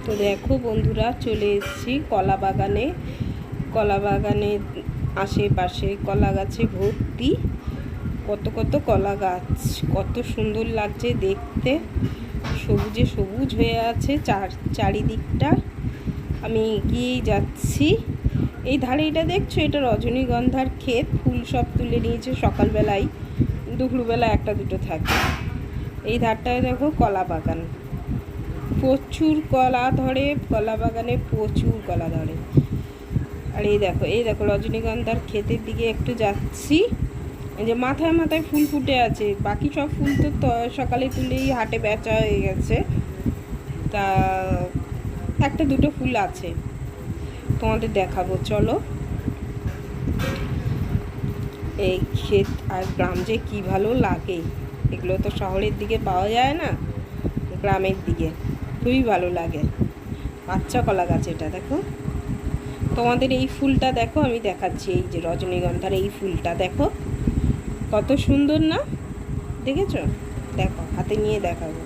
তো দেখো বন্ধুরা, চলে এসেছি কলা বাগানে আশেপাশে কলা গাছে ভর্তি কত কত কলা গাছ। কত সুন্দর লাগছে দেখতে, সবুজে সবুজ হয়ে আছে চারিদিকটা। আমি এগিয়েই যাচ্ছি। এই ধারে এটা দেখছো, এটা রজনীগন্ধার ক্ষেত। ফুল সব তুলে নিয়েছে সকালবেলায়, দুপুরবেলা একটা দুটো থাকে। এই ধারটায় দেখো কলা বাগান, প্রচুর কলা ধরে, কলা বাগানে প্রচুর কলা ধরে। আর এই দেখো রজনীগন্ধার ক্ষেতের দিকে একটু যাচ্ছি। এই যে মাথায় মাথায় ফুল ফুটে আছে, বাকি সব ফুল তো সকালে তুলেই হাটে বেচা হয়ে গেছে, তা একটা দুটো ফুল আছে, তোমাদের দেখাবো চলো। এই ক্ষেত আর গ্রাম যে কী ভালো লাগে, এগুলো তো শহরের দিকে পাওয়া যায় না, গ্রামের দিকে খুবই ভালো লাগে। বাচ্চা কলা গাছ এটা দেখো। তোমাদের এই ফুলটা দেখো, আমি দেখাচ্ছি। এই যে রজনীগন্ধার এই ফুলটা দেখো, কত সুন্দর না? দেখেছো? দেখো, হাতে নিয়ে দেখাবো।